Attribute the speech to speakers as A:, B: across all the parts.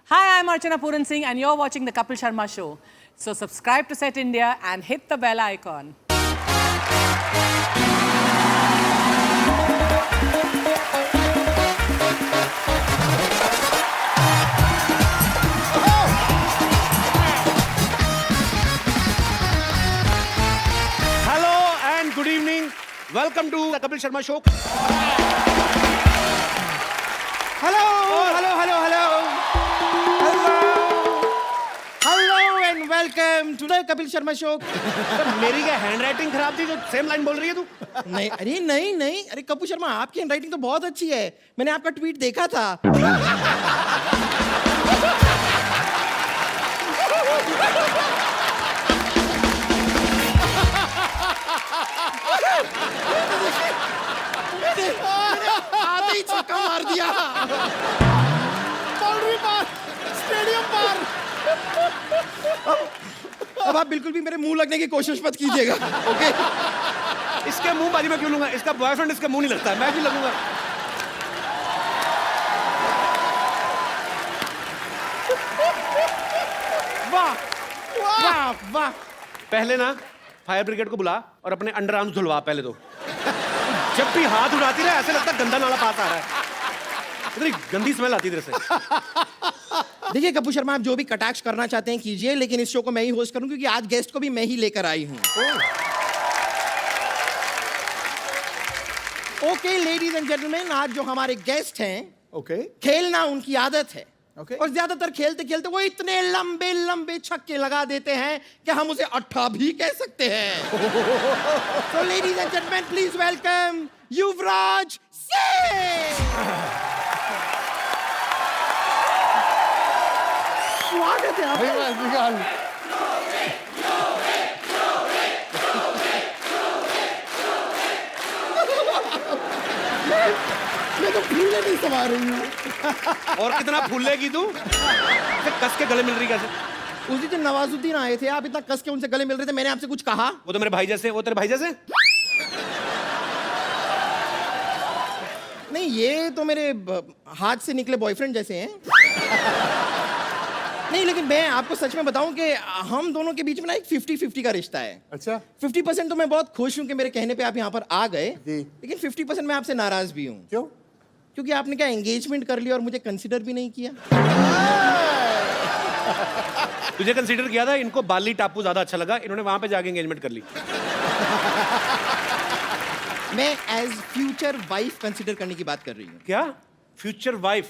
A: Hi, I'm Archana Puran Singh, and you're watching The Kapil Sharma Show. So subscribe to Set India and hit the bell icon.
B: Hello and good evening. Welcome to the Kapil Sharma Show.
C: Hello and welcome to the Kapil Sharma Show.
B: मेरी क्या handwriting खराब थी जो same line बोल रही है तू?
C: नहीं, अरे कपूर शर्मा आपकी हैंडराइटिंग तो बहुत अच्छी है. मैंने आपका ट्वीट देखा था. आते ही छक्का मार दिया. बाउंड्री पार, स्टेडियम पार. अब आप बिल्कुल भी मेरे मुंह लगने की कोशिश मत कीजिएगा. ओके?
B: इसके मुंह बाजी में क्यों लूंगा? इसका बॉयफ्रेंड इसके मुंह नहीं लगता है, मैं भी लगूंगा.
C: वाह.
B: पहले ना फायर ब्रिगेड को बुला और अपने अंडर आर्म्स धुलवा पहले तो. जब भी हाथ उठाती रहे ऐसे लगता है गंदा नाला पास आ रहा है. इतनी गंदी स्मेल आती है इधर से.
C: देखिए कपूर शर्मा आप जो भी कटाक्ष करना चाहते हैं कीजिए, लेकिन इस शो को मैं ही होस्ट करूं क्योंकि आज गेस्ट को भी मैं ही लेकर आई हूं. ओके लेडीज एंड जेंटलमैन, आज जो हमारे गेस्ट हैं
D: ओके
C: खेलना उनकी आदत है.
D: Okay.
C: और ज्यादातर खेलते खेलते वो इतने लंबे लंबे छक्के लगा देते हैं कि हम उसे अट्ठा भी कह सकते हैं. तो ladies and gentleman please welcome Yuvraj Singh. स्वागत है आपका. मैं तो फूले नहीं समा रही हूँ.
B: और कितना फूलेगी तू? कस के गले मिल रही कैसे?
C: उसी दिन नवाजुद्दीन आए थे, आप इतना कस के उनसे गले मिल रहे थे, मैंने आपसे कुछ कहा?
B: वो तो मेरे भाई जैसे. वो तेरे भाई जैसे?
C: नहीं, ये तो मेरे हाथ से निकले बॉयफ्रेंड जैसे हैं. नहीं, लेकिन मैं आपको सच में बताऊं कि हम दोनों के बीच में ना एक 50-50 का रिश्ता है.
D: अच्छा
C: 50% तो मैं बहुत खुश हूं कि मेरे कहने पे आप यहाँ पर आ गए,
D: जी.
C: लेकिन 50% मैं आपसे नाराज भी हूँ.
D: क्यों?
C: क्योंकि आपने क्या एंगेजमेंट कर लिया और मुझे कंसिडर भी नहीं किया.
B: तुझे कंसीडर किया था. इनको बाली टापू ज्यादा अच्छा लगा, इन्होंने वहां पे जाके एंगेजमेंट कर ली.
C: मैं एज फ्यूचर वाइफ कंसिडर करने की बात कर रही हूँ.
B: क्या फ्यूचर वाइफ?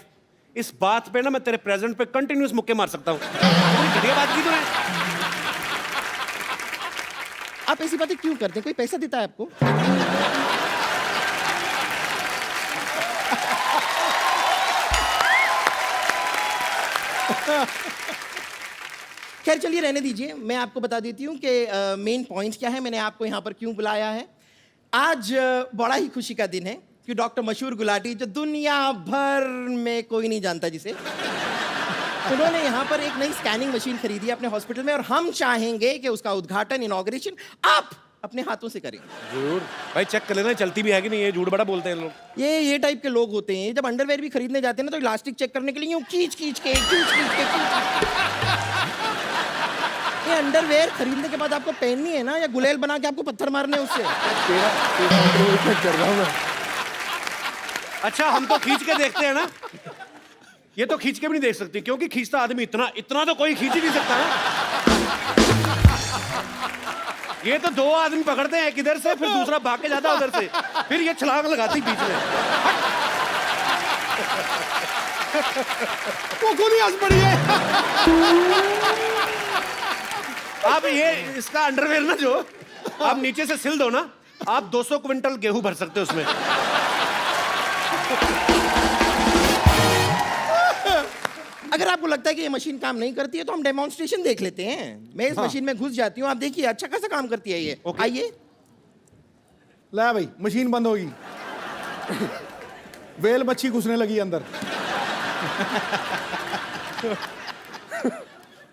B: इस बात पे ना मैं तेरे प्रेजेंट पे कंटिन्यूस मुक्के मार सकता हूँ. घटिया बात की तूने.
C: आप ऐसी बातें क्यों करते हैं? कोई पैसा देता है आपको? खैर चलिए रहने दीजिए, मैं आपको बता देती हूँ कि मेन पॉइंट क्या है, मैंने आपको यहाँ पर क्यों बुलाया है. आज बड़ा ही खुशी का दिन है कि डॉक्टर मशहूर गुलाटी, जो दुनिया भर में कोई नहीं जानता जिसे, उन्होंने यहाँ पर एक नई स्कैनिंग मशीन खरीदी है अपने हॉस्पिटल में, और हम चाहेंगे कि उसका उद्घाटन, इनॉग्रेशन आप अपने हाथों से करें.
B: जरूर भाई, चेक कर लेना चलती भी है कि नहीं. ये झूठ बड़ा बोलते हैं लोग.
C: ये टाइप के लोग होते हैं, जब अंडरवेयर भी खरीदने जाते हैं ना तो इलास्टिक चेक करने के लिए यूं खींच के ये अंडरवेयर खरीदने के बाद आपको पहननी है ना, या गुलेल बना के आपको पत्थर मारने उससे.
D: कर रहा हूं मैं.
B: अच्छा, हम तो खींच के देखते हैं ना. ये तो खींच के भी नहीं देख सकती, क्योंकि खींचता आदमी इतना तो कोई खींच ही नहीं सकता ना. ये तो दो आदमी पकड़ते हैं, एक इधर से फिर दूसरा भाग के जाता है उधर से, फिर ये छलांग लगाती बीच में.
D: वो खुद ही हंस पड़ी है.
B: अब ये इसका अंडरवेयर ना, जो आप नीचे से सिल दो ना, आप 200 क्विंटल गेहूं भर सकते हो उसमें.
C: अगर आपको लगता है कि ये मशीन काम नहीं करती है तो हम डेमोन्स्ट्रेशन देख लेते हैं. मैं इस मशीन में घुस जाती हूँ, आप देखिए अच्छा खासा काम करती है ये.
B: Okay.
C: आइए.
D: ला भाई, मशीन बंद होगी. वेल मच्छी घुसने लगी अंदर.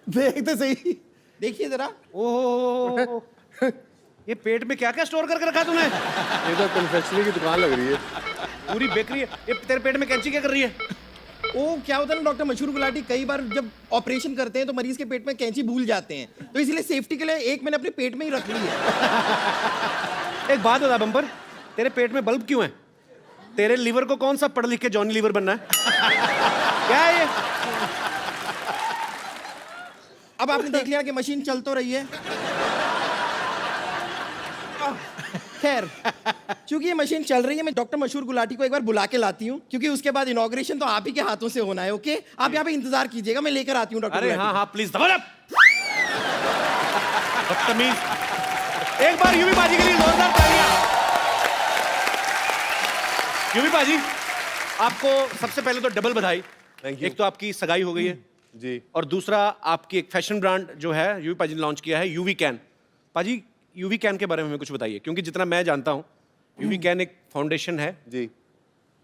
D: देखते सही.
C: देखिए जरा.
B: ओह, ये पेट में क्या क्या स्टोर करके रखा तूने?
E: ये तो कन्फेक्शनरी की दुकान लग रही है।
B: पूरी बेकरी है। ये तेरे पेट में कैंची क्या कर रही है?
C: वो क्या होता है ना डॉक्टर मशहूर गुलाटी, कई बार जब ऑपरेशन करते हैं तो मरीज के पेट में कैंची भूल जाते हैं, तो इसलिए सेफ्टी के लिए एक मैंने अपने पेट में ही रख ली है।
B: एक बात बता बम्पर, तेरे पेट में बल्ब क्यों है? तेरे लीवर को कौन सा पढ़ लिख के जॉनी लीवर बनना है? क्या है ये?
C: अब आपने देख लिया कि मशीन चल तो रही है। खैर, चूंकि ये मशीन चल रही है, मैं डॉक्टर मशहूर गुलाटी को एक बार बुला के लाती हूँ, क्योंकि उसके बाद इनॉग्रेशन तो आप ही के हाथों से होना है। ओके, आप यहाँ पे इंतजार कीजिएगा, मैं लेकर आती हूँ डॉक्टर
B: अरे
C: गुलाटी।
B: हाँ हाँ प्लीज दबा दब। बदतमीज। एक बार यूवी बाजी के लिए जोरदार तालियां। यूवी बाजी, आपको सबसे पहले तो डबल बधाई।
E: Thank you.
B: एक तो आपकी सगाई हो गई है
E: जी।
B: और दूसरा आपकी एक फैशन ब्रांड जो है यूवी पाजी ने लॉन्च किया है, यूवी कैन। पाजी, यूवी कैन के बारे में हमें कुछ बताइए, क्योंकि जितना मैं जानता हूँ यूवी कैन एक फाउंडेशन है
E: जी।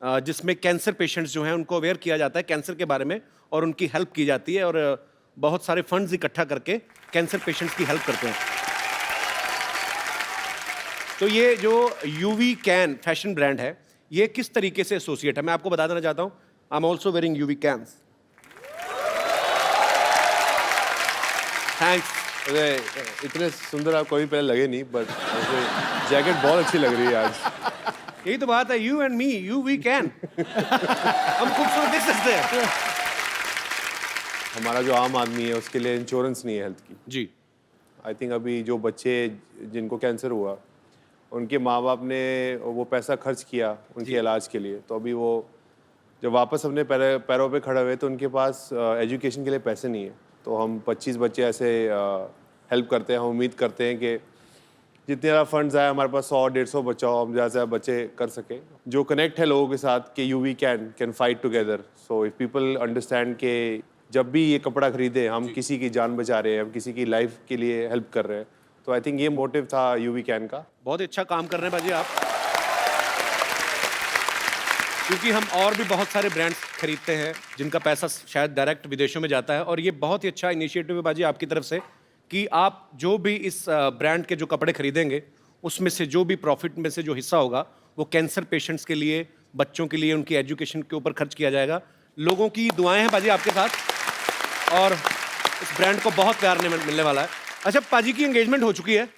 B: जिसमें कैंसर पेशेंट्स जो हैं उनको अवेयर किया जाता है कैंसर के बारे में और उनकी हेल्प की जाती है, और बहुत सारे फंड्स इकट्ठा करके कैंसर पेशेंट्स की हेल्प करते हैं। तो ये जो यूवी कैन फैशन ब्रांड है, ये किस तरीके से एसोसिएट है, मैं आपको बता देना चाहता हूँ। I am also wearing UV cans. Thanks.
E: अरे इतने सुंदर आप कभी पहले लगे नहीं, बट जैकेट बहुत अच्छी लग रही है आज।
B: यही तो बात है, you and me, you we can. हम खूबसूरत दिख सकते हैं।
E: हमारा जो आम आदमी है उसके लिए इंश्योरेंस नहीं है हेल्थ की।
B: जी।
E: आई थिंक अभी जो बच्चे जिनको कैंसर हुआ, उनके माँ बाप ने वो पैसा खर्च किया उनके इलाज के लिए, तो अभी वो जब वापस अपने पैरों पे खड़े हुए तो उनके पास एजुकेशन के लिए पैसे नहीं है। तो हम 25 बच्चे ऐसे हेल्प करते हैं। हम उम्मीद करते हैं कि जितने ज़्यादा फंड्स आए, हमारे पास 100-150 बच्चा हो, हम ज़्यादा से ज़्यादा बच्चे कर सके। जो कनेक्ट है लोगों के साथ कि UV can fight together. So if people understand कि जब भी ये कपड़ा खरीदे हम किसी की जान बचा रहे हैं, हम किसी की लाइफ के लिए हेल्प कर रहे हैं, तो आई थिंक ये मोटिव था यूवी कैन का।
B: बहुत अच्छा काम कर रहे हैं बाजी आप, क्योंकि हम और भी बहुत सारे ब्रांड्स खरीदते हैं जिनका पैसा शायद डायरेक्ट विदेशों में जाता है, और ये बहुत ही अच्छा इनिशिएटिव है बाजी आपकी तरफ से कि आप जो भी इस ब्रांड के जो कपड़े खरीदेंगे उसमें से जो भी प्रॉफिट में से जो हिस्सा होगा वो कैंसर पेशेंट्स के लिए, बच्चों के लिए, उनकी एजुकेशन के ऊपर खर्च किया जाएगा। लोगों की दुआएं हैं बाजी आपके साथ, और इस ब्रांड को बहुत प्यार मिलने वाला है। अच्छा, पाजी की एंगेजमेंट हो चुकी है,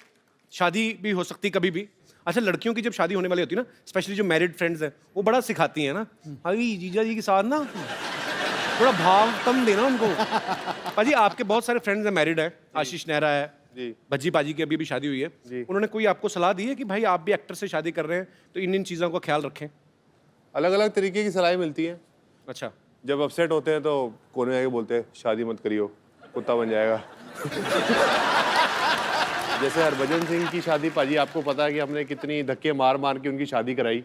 B: शादी भी हो सकती कभी भी। अच्छा, लड़कियों की जब शादी होने वाली होती है ना, स्पेशली जो मैरिड फ्रेंड्स हैं, वो बड़ा सिखाती हैं ना, अभी जीजा जी के साथ ना थोड़ा भाव कम देना उनको। पाजी, आपके बहुत सारे फ्रेंड्स हैं, मैरिड है, आशीष नेहरा है
E: जी,
B: भज्जी पाजी की अभी भी शादी हुई है।
E: जी।
B: उन्होंने कोई आपको सलाह दी है कि भाई आप भी एक्टर से शादी कर रहे हैं तो इन चीज़ों का ख्याल रखें?
E: अलग अलग तरीके की सलाह मिलती है।
B: अच्छा।
E: जब अपसेट होते हैं तो कोने में आके बोलते हैं शादी मत करियो, कुत्ता बन जाएगा। जैसे हरभजन सिंह की शादी, पाजी आपको पता है कि हमने कितनी धक्के मार मार के उनकी शादी कराई।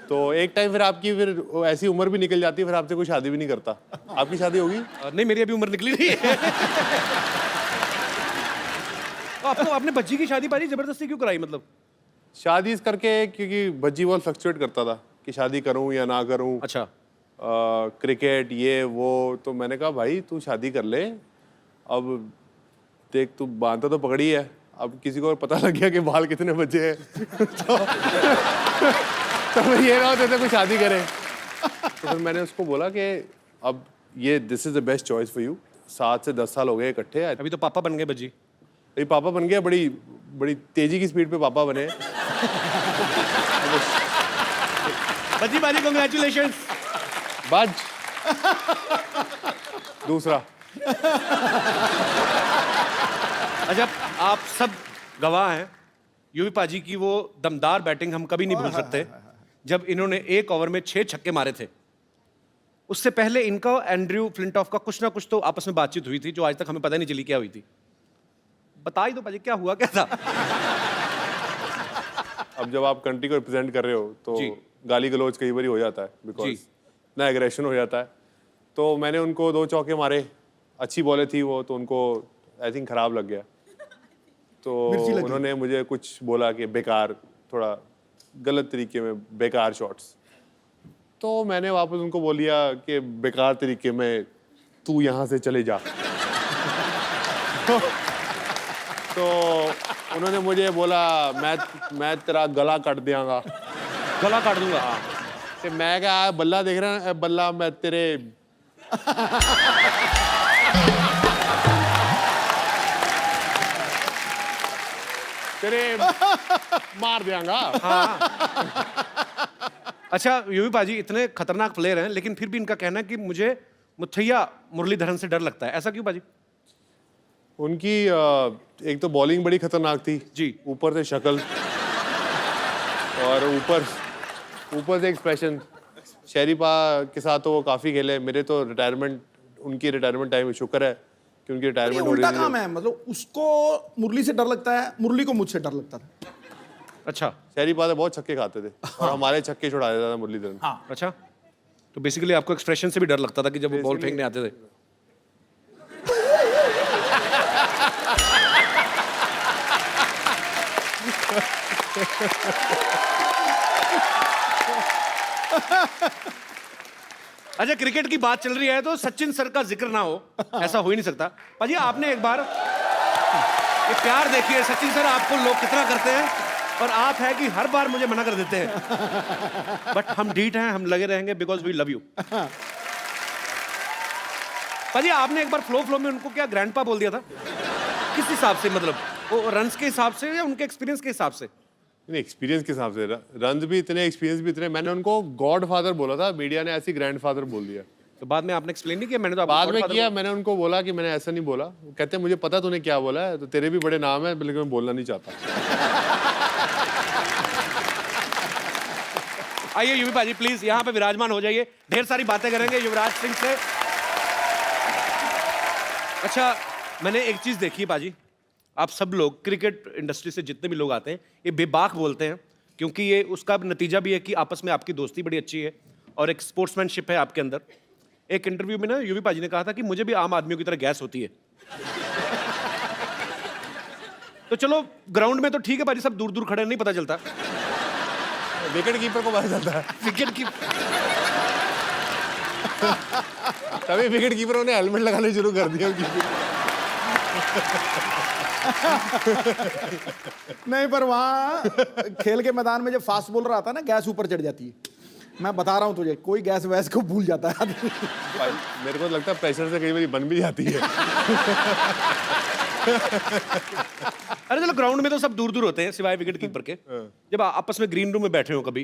E: तो एक टाइम फिर आपकी फिर ऐसी उम्र भी निकल जाती है, फिर आपसे कोई शादी भी नहीं करता। आपकी शादी होगी?
B: नहीं, मेरी अभी उम्र निकली नहीं है। तो आपको अपने बच्ची की शादी पाजी जबरदस्ती क्यों कराई, मतलब?
E: शादी इस करके क्योंकि बच्ची बहुत फ्लक्चुएट करता था कि शादी करूं या ना करूं।
B: अच्छा।
E: क्रिकेट ये वो, तो मैंने कहा भाई तू शादी कर ले, अब देख तू बांधता तो पकड़ी है, अब किसी को पता लग गया कि बाल कितने बचे हैं तो ये ना होते थे कोई शादी करे। तो फिर मैंने उसको बोला कि अब ये this is the best choice for you. 7 से 10 साल हो गए इकट्ठे।
B: अभी तो पापा बन गए बज्जी।
E: अभी पापा बन गया, बड़ी बड़ी तेजी की स्पीड पे पापा बने।
B: बज्जी पाजी, कांग्रेचुलेशंस।
E: बाज दूसरा।
B: अच्छा, आप सब गवाह हैं यूवी पाजी की वो दमदार बैटिंग हम कभी नहीं भूल सकते, जब इन्होंने एक ओवर में 6 छक्के मारे थे। उससे पहले इनका एंड्रयू फ्लिंटॉफ का कुछ ना कुछ तो आपस में बातचीत हुई थी जो आज तक हमें पता नहीं चली क्या हुई थी। बता ही दो पाजी, क्या हुआ क्या था?
E: अब जब आप कंट्री को रिप्रेजेंट कर रहे हो तो
B: जी।
E: गाली गलौज कई बार हो जाता है, बिकॉज
B: जी।
E: ना एग्रेशन हो जाता है। तो मैंने उनको 2 चौके मारे, अच्छी बॉलें थी वो, तो उनको आई थिंक खराब लग गया। तो उन्होंने मुझे कुछ बोला कि बेकार, थोड़ा गलत तरीके में बेकार शॉट्स। तो मैंने वापस उनको बोल दिया कि बेकार तरीके में तू यहाँ से चले जा। तो उन्होंने मुझे बोला मैं तेरा गला काट दियांगा।
B: गला काट दूंगा।
E: ਤੇ ਮੈਂ ਕਿਹਾ ਬੱਲਾ ਦੇਖ ਰਿਹਾ ਬੱਲਾ ਮੈਂ ਤੇਰੇ तेरे मार देंगा।
B: अच्छा यूवी पाजी इतने खतरनाक प्लेयर हैं लेकिन फिर भी इनका कहना है कि मुझे मुथैया मुरलीधरन से डर लगता है, ऐसा क्यों पाजी?
E: उनकी एक तो बॉलिंग बड़ी खतरनाक थी
B: जी।
E: ऊपर से शक्ल और ऊपर से एक्सप्रेशन। शरीफा के साथ तो वो काफ़ी खेले, मेरे तो रिटायरमेंट उनकी रिटायरमेंट टाइम शुक्र है कि उनकी
D: ये
E: रिटायरमेंट हो
D: उल्टा
E: रही
D: काम
E: थी।
D: है, मतलब उसको मुरली से डर लगता है, मुरली को मुझसे डर लगता था।
B: अच्छा
E: शरीफा तो बहुत छक्के खाते थे और हमारे छक्के छुड़ा देता था मुरलीधरन।
D: हाँ।
B: अच्छा, तो बेसिकली आपको एक्सप्रेशन से भी डर लगता था कि जब वो बॉल फेंकने आते थे? अच्छा क्रिकेट की बात चल रही है तो सचिन सर का जिक्र ना हो ऐसा हो ही नहीं सकता। पाजी आपने एक बार ये प्यार देखिए, सचिन सर आपको लोग कितना करते हैं और आप है कि हर बार मुझे मना कर देते हैं, बट हम ढीठ हैं, हम लगे रहेंगे बिकॉज वी लव यू। पाजी आपने एक बार फ्लो में उनको क्या ग्रैंडपा बोल दिया था, किस हिसाब से? मतलब वो रन्स के हिसाब से या उनके एक्सपीरियंस के हिसाब से?
E: नहीं, एक्सपीरियंस के हिसाब से रन भी इतने, एक्सपीरियंस भी इतने। मैंने उनको गॉड फादर बोला था, मीडिया ने ऐसी ग्रैंड फादर बोल दिया।
B: तो बाद में आपने एक्सप्लेन नहीं किया? मैंने तो आपको
E: बाद में
B: Godfather
E: किया, मैंने उनको बोला कि मैंने ऐसा नहीं बोला। वो कहते हैं मुझे पता तूने क्या बोला है, तो तेरे भी बड़े नाम है लेकिन मैं बोलना नहीं चाहता।
B: आइए यूवी पाजी प्लीज यहाँ पे विराजमान हो जाइए, ढेर सारी बातें करेंगे युवराज सिंह से। अच्छा मैंने एक चीज देखी है पाजी, आप सब लोग क्रिकेट इंडस्ट्री से जितने भी लोग आते हैं ये बेबाक बोलते हैं, क्योंकि ये उसका नतीजा भी है कि आपस में आपकी दोस्ती बड़ी अच्छी है और एक स्पोर्ट्समैनशिप है आपके अंदर। एक इंटरव्यू में ना यूवी पाजी ने कहा था कि मुझे भी आम आदमियों की तरह गैस होती है। तो चलो ग्राउंड में तो ठीक है पाजी, सब दूर दूर खड़े नहीं पता चलता,
E: विकेट कीपर को पता चलता है।
B: विकेट की
E: तभी विकेट कीपरों ने हेलमेट लगाने शुरू कर दिया।
D: नहीं, पर वहाँ खेल के मैदान में जब फास्ट बॉलर आता है ना, गैस ऊपर चढ़ जाती है। मैं बता रहा हूँ तुझे, कोई गैस वैस को भूल जाता है आदमी।
E: मेरे को लगता है प्रेशर से कई बार बन भी जाती है।
B: अरे चलो ग्राउंड में तो सब दूर दूर होते हैं सिवाय विकेट कीपर के। जब आपस में ग्रीन रूम में बैठे हो कभी,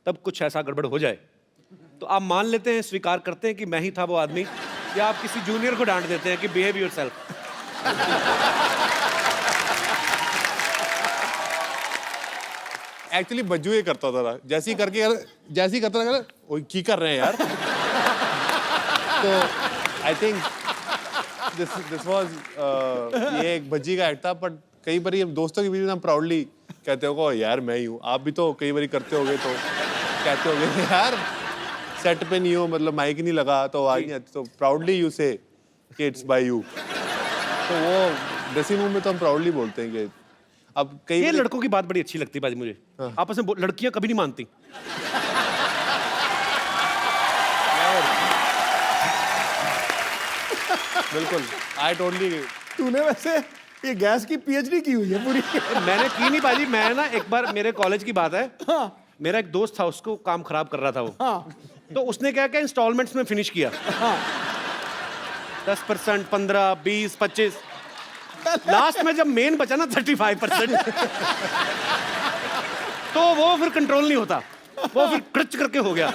B: तब कुछ ऐसा गड़बड़ हो जाए तो आप मान लेते हैं, स्वीकार करते हैं कि मैं ही था वो आदमी, या आप किसी जूनियर को डांट देते हैं कि बिहेव योरसेल्फ?
E: एक्चुअली बज्जू ये करता था, जैसे ही करता था, ओए की कर रहे हैं यार। तो आई थिंक दिस वाज ये एक भज्जी का एक्ट था, बट कई बार हम दोस्तों के बीच में हम प्राउडली कहते हो यार मैं ही हूँ। आप भी तो कई बार करते होगे, तो कहते होगे यार सेट पे नहीं हो, मतलब माइक नहीं लगा तो आवाज नहीं आती, तो प्राउडली यू से कि इट्स बाय यू। तो वो ड्रेसिंग रूम में तो हम प्राउडली बोलते हैं कि अब कई
B: ये लड़कों की बात बड़ी अच्छी लगती है बाजी मुझे। आपस में लड़कियां कभी नहीं मानती।
E: बिल्कुल आई टोटली।
D: तूने वैसे ये गैस की पीएचडी की हुई है पूरी।
B: मैंने की नहीं बाजी, मैं ना एक बार मेरे कॉलेज की बात है, मेरा एक दोस्त था, उसको काम खराब कर रहा था वो, तो उसने क्या क्या इंस्टॉलमेंट्स में फिनिश किया। 10%, 15, 20, 25, लास्ट में जब मेन बचा ना 35%, तो वो फिर कंट्रोल नहीं होता, वो फिर क्रच करके हो गया।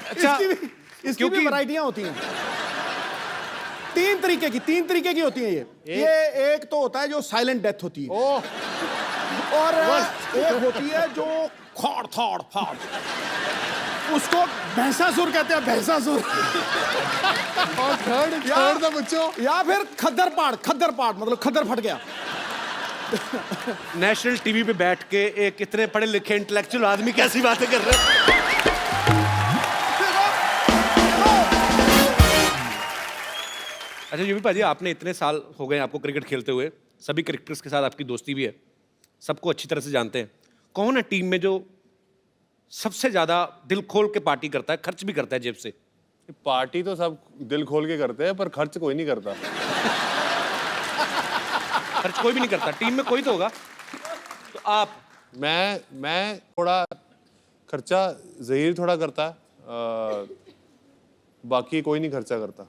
B: अच्छा
D: इसकी भी वैरायटियां होती हैं। तीन तरीके की होती हैं ये एक तो होता है जो साइलेंट डेथ होती है, और एक होती है जो खाड़ थाड़ फाड़, उसको भैंसासुर कहते हैं, भैंसासुर।
E: और थर्ड था बच्चों,
D: या फिर खद्दर पाड़ मतलब खद्दर फट गया।
B: नेशनल टीवी पे बैठ के एक इतने पढ़े लिखे इंटेलेक्चुअल आदमी कैसी बातें कर रहे हैं। अच्छा यूवी पाजी, आपने इतने साल हो गए आपको क्रिकेट खेलते हुए, सभी क्रिकेटर्स के साथ आपकी दोस्ती भी है, सबको अच्छी तरह से जानते हैं। कौन है टीम में जो सबसे ज्यादा दिल खोल के पार्टी करता है, खर्च भी करता है जेब से?
E: पार्टी तो सब दिल खोल के करते हैं, पर खर्च कोई नहीं करता।
B: खर्च कोई भी नहीं करता, टीम में कोई तो होगा। आप
E: मैं थोड़ा खर्चा जहीर थोड़ा करता है, बाकी कोई नहीं खर्चा करता,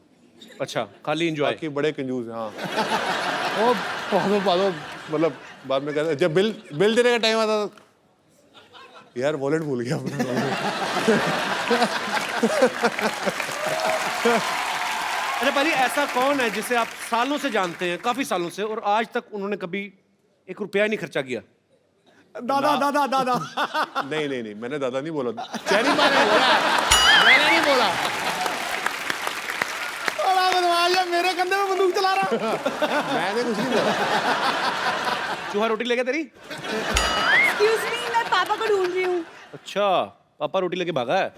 B: अच्छा खाली एंजॉय।
E: बाकी बड़े कंजूस हैं। हाँ वो पादो मतलब बाद में कहते जब बिल देने का टाइम आता था, यार वॉलेट भूल गया अपना।
B: अच्छा पाजी, ऐसा कौन है जिसे आप सालों से जानते हैं, काफी सालों से, और आज तक उन्होंने कभी 1 रुपया ही नहीं खर्चा किया?
D: दादा दादा दादा
E: नहीं मैंने दादा नहीं बोला, चैनी मारे बोला, मैंने नहीं बोला।
D: बड़ा बदमाश है, मेरे कंधे में बंदूक चला रहा।
E: मैंने कुछ नहीं बोला।
B: चूहा रोटी लेके तेरी?
F: एक्सक्यूज मी, मैं पापा को ढूंढ रही हूँ।
B: अच्छा पापा रोटी लेके भागा है।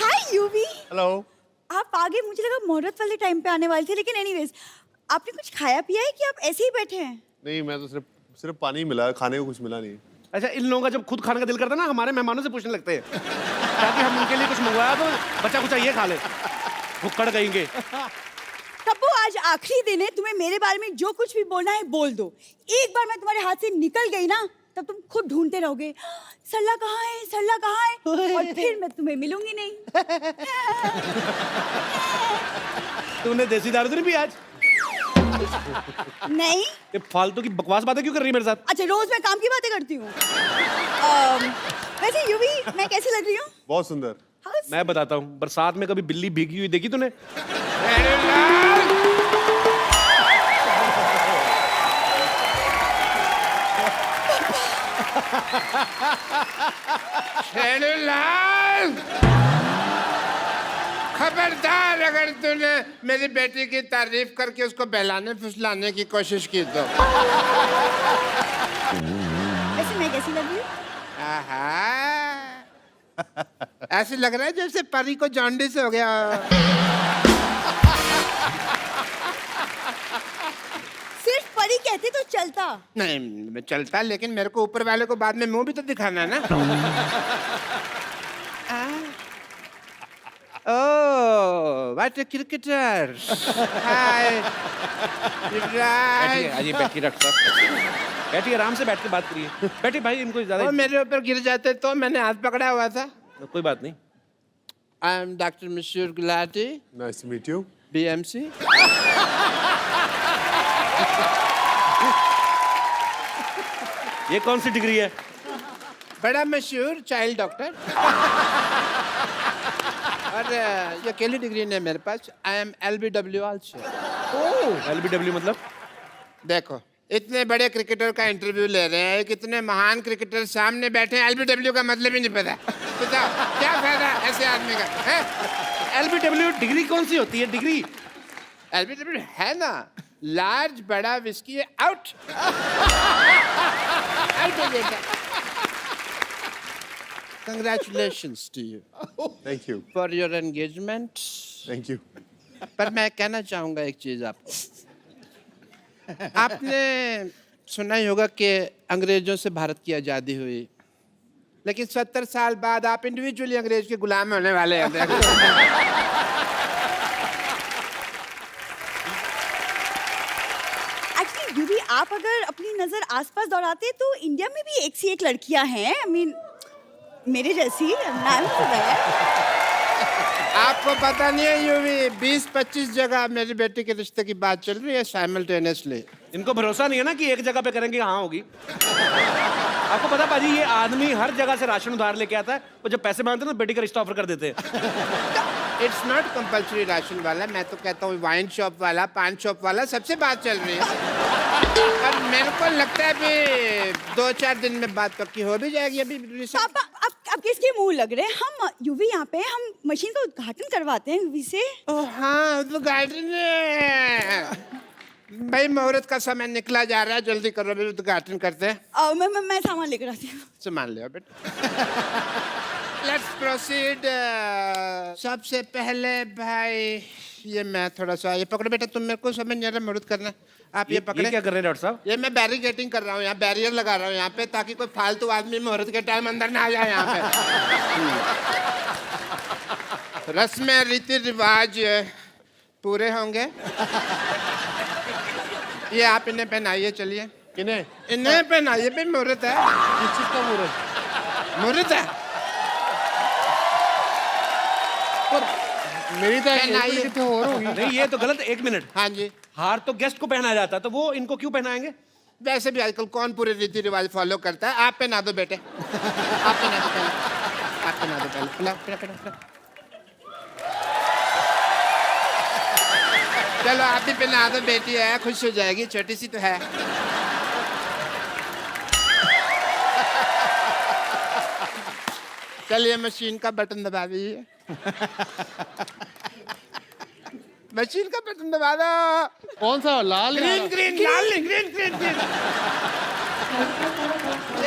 F: हाय यूवी,
E: हेलो।
F: आप आगे, मुझे लगा मुहूर्त वाले टाइम पे आने वाले थे, लेकिन एनीवेज आपने कुछ खाया पिया है कि आप ऐसे ही बैठे हैं?
E: नहीं मैं तो सिर्फ पानी मिला, खाने को कुछ मिला नहीं।
B: अच्छा, इन लोगों का जब खुद खाने का दिल करता है ना, हमारे मेहमानों से पूछने लगते हैं ताकि हम उनके लिए कुछ मंगवाया तो बच्चा कुछ ये खा ले, भुक्कड़ कहेंगे।
F: तब्बू, आज आखिरी दिन है, तुम्हें मेरे बारे में जो कुछ भी बोलना है बोल दो। एक बार मैं तुम्हारे हाथ से निकल गई ना, तब तुम खुद ढूंढते रहोगे सरला कहाँ है, सरला कहाँ है, और फिर मैं तुम्हें मिलूंगी नहीं।
B: तूने देसी दारू तो नहीं पी आज?
F: नहीं।
B: ये फालतू की बकवास बातें क्यों कर रही है मेरे साथ?
F: अच्छा, रोज मैं काम की बातें करती हूँ। वैसे यूवी, मैं कैसी लग रही हूँ?
E: बहुत सुंदर।
B: मैं बताता हूँ, बरसात में कभी बिल्ली भीगी हुई देखी तूने?
G: खबरदार अगर तूने मेरी बेटी की तारीफ करके उसको बहलाने फुसलाने की कोशिश की तो।
F: वैसे मैं कैसी लग रही हूँ?
G: आहा, ऐसे लग रहा है जैसे परी को जॉन्डिस हो गया।
F: सिर्फ परी कहते तो चलता।
G: नहीं चलता, लेकिन मेरे को ऊपर वाले को बाद में मुंह भी तो दिखाना है ना। Oh, what a cricketer! Hi.
B: बैठिए, बैठिए डॉक्टर साहब, बैठिए, आराम से बैठ के बात करिए। बैठिए भाई, इनको ज्यादा
G: वो मेरे ऊपर गिर जाते तो मैंने हाथ पकड़ा हुआ था।
B: कोई बात नहीं।
G: I am Dr. Mashur Gulati,
E: nice to meet you.
G: BMC.
B: ये कौन सी डिग्री है?
G: बड़ा मशहूर चाइल्ड डॉक्टर। और ये अकेली डिग्री नहीं है मेरे पास। I am LBW also.
B: LBW मतलब?
G: देखो, इतने बड़े क्रिकेटर का इंटरव्यू ले रहे हैं, कितने महान क्रिकेटर सामने बैठे हैं, LBW का मतलब ही नहीं पता। बताओ क्या फायदा ऐसे आदमी का है?
B: LBW डिग्री कौन सी होती है? डिग्री
G: LBW है ना, लार्ज बड़ा whisky out. Congratulations to you
E: thank you.
G: for your engagement.
E: Thank you.
G: पर मैं कहना चाहूंगा एक चीज आपको। आपने सुना ही होगा कि अंग्रेजों से भारत की आज़ादी हुई, लेकिन 70 साल बाद आप इंडिविजुअली अंग्रेज के गुलाम होने वाले हैं।
F: एक्चुअली यूवी, आप अगर अपनी नजर आसपास दौड़ाते तो इंडिया में भी एक सी एक लड़कियां हैं। आई मीन मेरे जैसी।
G: आपको पता नहीं है यूवी, 20-25 जगह मेरी बेटी के रिश्ते की बात चल रही है साइमल्टेनियसली।
B: इनको भरोसा नहीं है ना कि एक जगह पे करेंगे हाँ होगी। आपको पता पाजी, ये आदमी हर जगह से राशन उधार लेके आता है, वो जब पैसे मांगते हैं ना बेटी का रिश्ता ऑफर कर देते हैं।
G: इट्स नॉट कंपल्सरी राशन वाला, मैं तो कहता हूँ वाइन शॉप वाला, पान शॉप वाला, सबसे बात चल रही है। और मेरे को लगता है अभी 2-4 दिन में बात पक्की हो भी जाएगी। अभी
F: पापा, आप किसके मुंह लग रहे हैं? हम यूवी यहाँ पे हम मशीन का उद्घाटन करवाते हैं यूवी से।
G: ओह हाँ, उद्घाटन भाई, मुहूर्त का समय निकला जा रहा है, जल्दी करो, अभी उद्घाटन करते हैं।
F: मैं सामान लेकर आती हूँ।
G: सामान ले आओ बेटा। Let's proceed. सबसे पहले भाई ये मैं थोड़ा सा, ये पकड़ो बेटा, तुम मेरे को समझ नहीं आ रहा मुहूर्त करना। आप ये पकड़े।
B: ये क्या कर रहे हैं डॉक्टर साहब?
G: ये मैं बैरिकेटिंग कर रहा हूँ, यहाँ बैरियर लगा रहा हूँ यहाँ पे, ताकि कोई फालतू आदमी मुहूर्त के टाइम अंदर ना आ जाए यहाँ पे। रस्में रीति रिवाज पूरे होंगे। ये आप इन्हें पहनाइए, चलिए
E: किन्हें?
G: इन्हें पहनाइए, भाई मुहूर्त है।
E: किस चीज का मुहूर्त?
G: मुहूर्त है।
E: मेरी तो
G: पहनाइए।
E: कितने और होगी।
B: नहीं ये तो गलत है, 1 मिनट।
G: हाँ जी,
B: हार तो गेस्ट को पहनाया जाता है, तो वो इनको क्यों पहनाएंगे?
G: वैसे भी आजकल कौन पूरे रीति रिवाज फॉलो करता है? आप पहना दो बेटे, आप पहना दो पहले, आप पहना दो पहले, पिलाओ, पिलाओ, पिलाओ। चलो आप भी पहना दो, बेटी है, खुश हो जाएगी, छोटी सी तो है। चलिए मशीन का बटन दबा दीजिए। मशीन का बटन दबा दो।
E: कौन सा? लाल या
G: ग्रीन
E: हरा?
G: ग्रीन लाल नहीं, ग्रीन ग्रीन ग्रीन।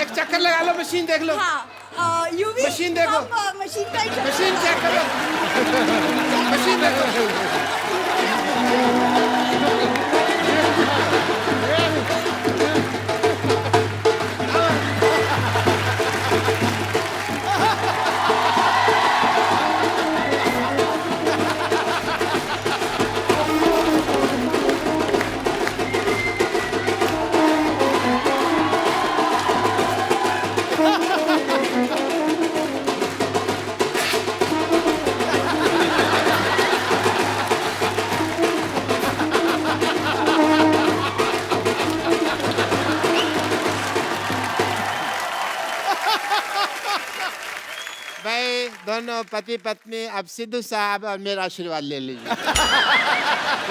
G: एक चक्कर लगा लो, मशीन देख लो।
F: हाँ यूवी
G: मशीन देखो।
F: मशीन का एक
G: मशीन चेक करो, मशीन देखो। भाई दोनों पति पत्नी अब सिद्धू साहब और मेरा आशीर्वाद ले लीजिए।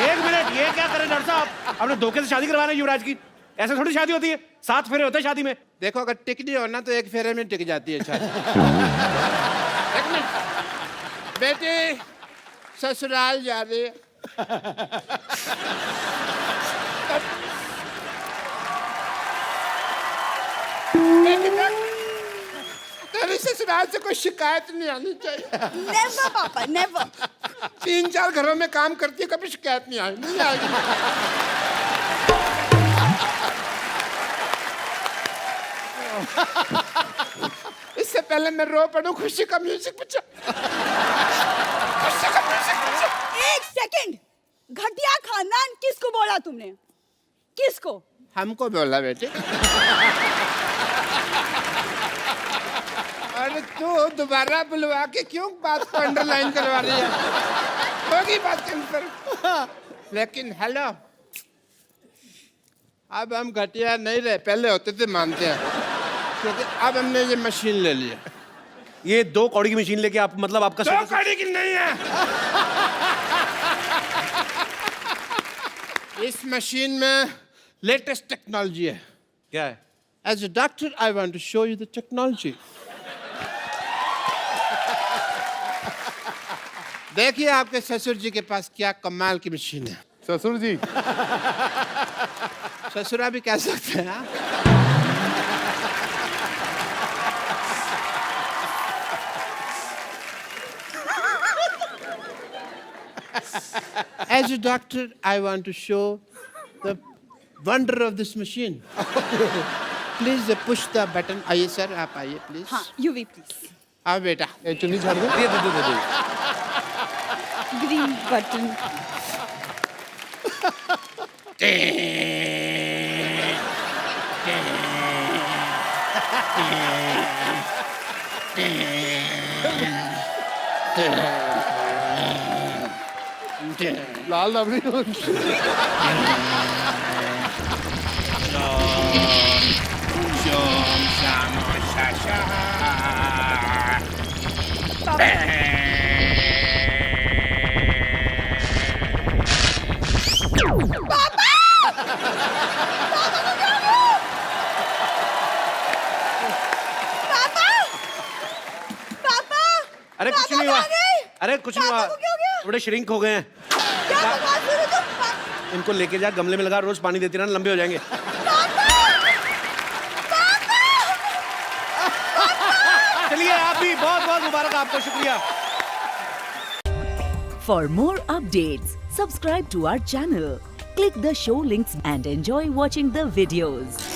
B: 1 मिनट, ये क्या करें डॉक्टर साहब? आपने धोखे से शादी करवाना है युवराज की? ऐसे थोड़ी शादी होती है, 7 फेरे होते हैं शादी में।
G: देखो अगर टिकनी हो ना तो एक फेरे में टिक जाती है शादी। एक मिनट, बेटी ससुराल जा रही है। बेटी तेरी ससुराल से कोई शिकायत नहीं आनी चाहिए।
F: नेवर पापा नेवर।
G: 3-4 घरों में काम करती है, कभी शिकायत नहीं आई, नहीं आएगी। इससे पहले मैं रो पड़ूं, खुशी का म्यूजिक बजा। खुशी का म्यूजिक बजा।
F: एक सेकंड, घटिया खानदान किसको बोला तुमने? किसको?
G: हमको बोला बेटे। अरे तू दोबारा बुलवा के क्यों बात को अंडरलाइन करवा रही है? होगी बात कंफर्म। लेकिन हेलो, अब हम घटिया नहीं रहे, पहले होते थे मानते हैं, क्योंकि अब हमने ये मशीन ले लिया।
B: ये 2 कौड़ी की मशीन लेके आप, मतलब आपका
G: 2 कौड़ी की नहीं है। इस मशीन में लेटेस्ट टेक्नोलॉजी है।
B: क्या है?
G: As a doctor, I want to show you the technology. देखिए आपके ससुर जी के पास क्या कमाल की मशीन है।
E: ससुर जी?
G: ससुरा भी कह सकते हैं। हाँ? As a doctor, I want to show the wonder of this machine. Please push the button. आइए सर, आप आइए प्लीज।
F: हाँ यूवी प्लीज।
G: आओ बेटा।
E: ये चुन्नी झाड़ दो।
B: दे।
F: Green button.
E: लाल रबड़ी।
B: अरे कुछ नहीं हुआ, अरे कुछ नहीं हुआ,
F: पापा को क्या हो गया?
B: थोड़े श्रिंक हो गए हैं।
F: क्या बकवास कर रहे हो तुम?
B: इनको लेके जा, गमले में लगा, रोज पानी देती रहना, लंबे हो जाएंगे। चलिए आप भी बहुत बहुत मुबारक आपको, शुक्रिया।
H: For more updates, subscribe to our channel, click the show links and enjoy watching the videos.